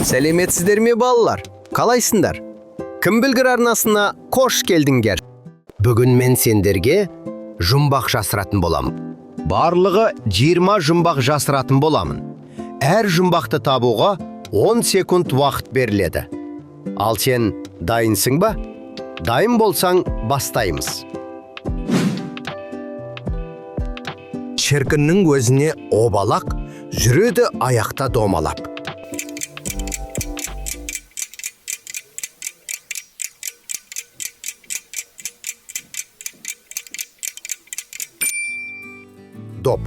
Сәлеметсіздер ме балалар? Қалайсыңдар? Кім білгір арнасына қош келдіңдер. Бүгін мен сендерге жұмбақ жасыратын болам. Барлығы 20 жұмбақ жасыратын боламын. Әр жұмбақты табуға 10 секунд уақыт беріледі. Ал сен дайынсың ба? Дайын болсаң бастаймыз. Шіркіннің өзіне обалақ, жүреді аяқта домалап. Доп.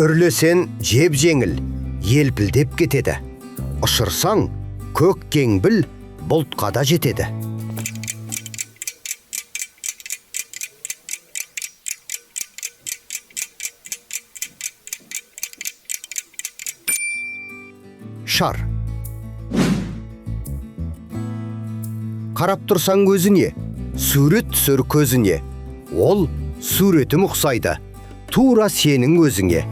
Үрлесен жеп жеңіл, елпілдеп кетеді. Ұшырсаң, көк кеңбіл бұлтқа да жетеді. Шар. Қарап тұрсаң өзіне, сурет түсір көзіне. Ол суретім ұқсайды, тура сенің өзіңе.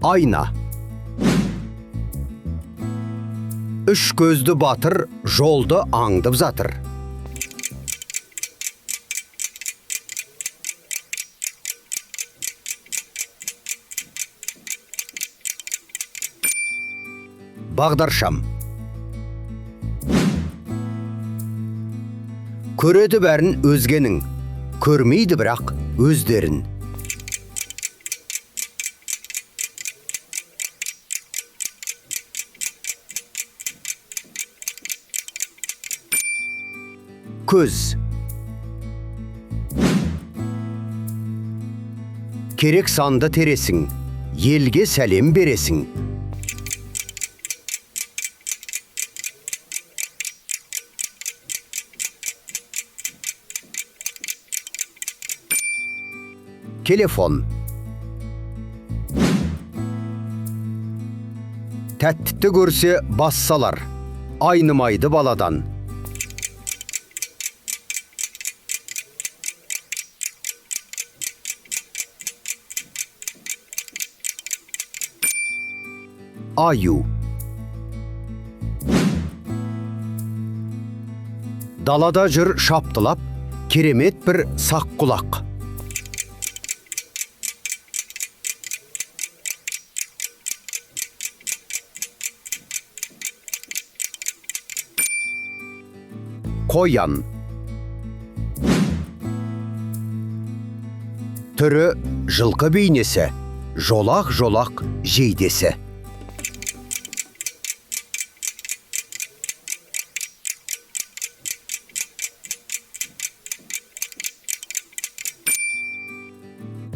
Айна. Үш көзді батыр жолды аңдып жатыр. Бағдаршам. Көреді бәрін өзгенің, көрмейді бірақ өздерін. Көз. Керек санды тересің, елге сәлем бересің. Телефон. Тәттті көрсе бассалар, айнымайды баладан. Аю. Далада жүр шаптылап, керемет бір сақ құлақ. Қоян. Түрі жылқы бейнесі, жолақ-жолақ жейдесі.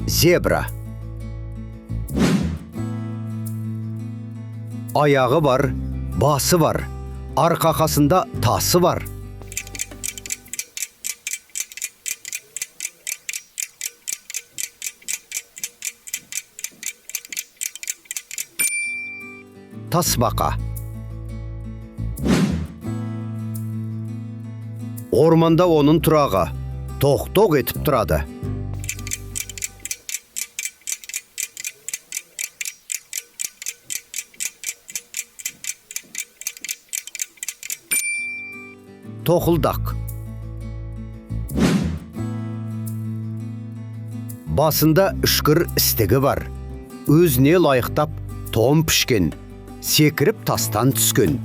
Зебра. Аяғы бар, басы бар, арқақасында тасы бар. Тасбақа. Орманда оның тұрағы, тоқ-тоқ етіп тұрады. Тоқылдақ. Басында үшкір істігі бар, өзіне лайықтап том пішкен, секіріп тастан түскен.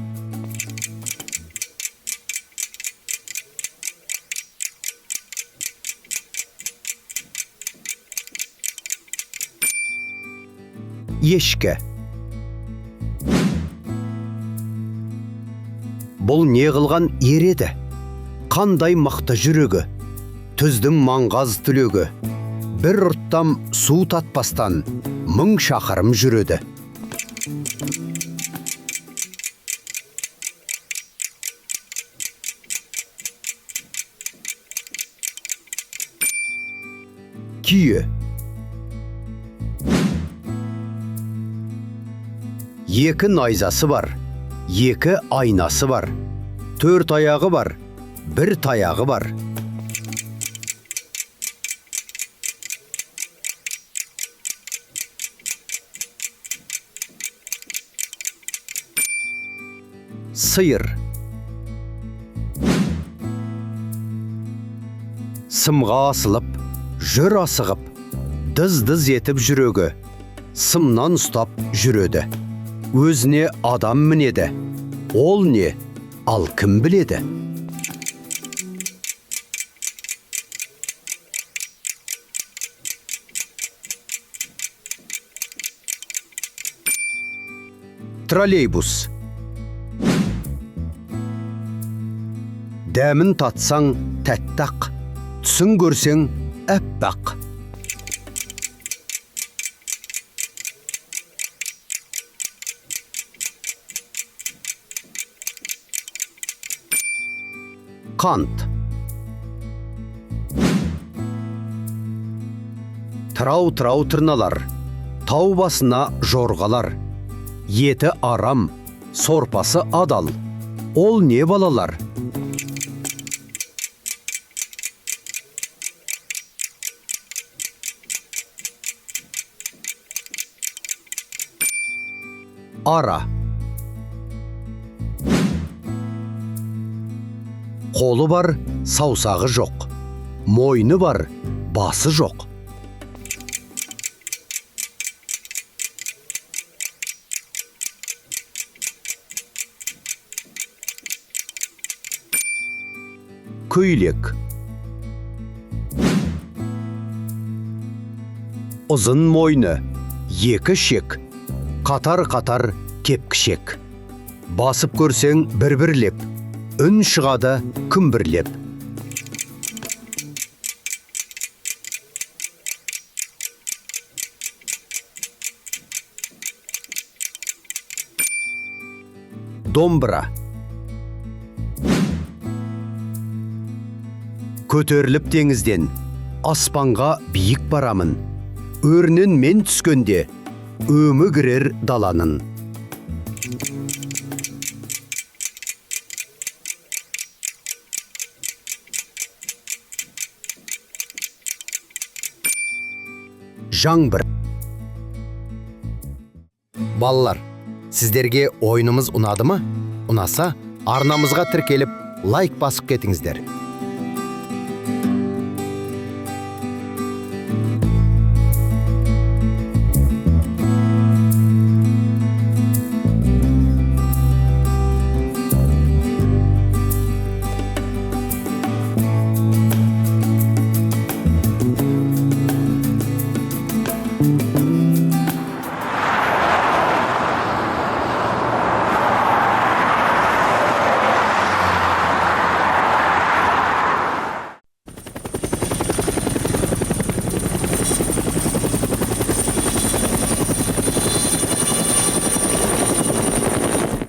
Ешкі. Бұл не қылған ереді, қандай мықты жүрегі, түздің маңғаз түлегі, бір ұрттам су татпастан мың шақырым жүреді. Күйе. Екі найзасы бар, екі айнасы бар. 4 аяғы бар, 1 таяғы бар. Сыйыр. Сымға асылып, жүр асығып, дыз-дыз етіп жүрегі, сымнан ұстап жүреді. Өзіне адам мінеді. Ол не? Ал кім біледі? Троллейбус. Дәмін татсаң тәттақ, түсін көрсең әппақ. Қант. Тырау-тырау тырналар, тау басына жорғалар. Еті арам, сорпасы адал. Ол не балалар? Ара. Қолы бар, саусағы жоқ. Мойны бар, басы жоқ. Көйлек. Ұзын мойны, екі шек, қатар-қатар кепкішек. Басып көрсең бір-бірлеп, үн шығады күмбірлеп. Домбыра. Көтеріліп теңізден, аспанға биік барамын. Өрнін мен түскенде, өмі кірер даланын. Жаңбыр. Балалар, сіздерге ойынымыз ұнады ма? Ұнаса, арнамызға тіркеліп, лайк басып кетіңіздер.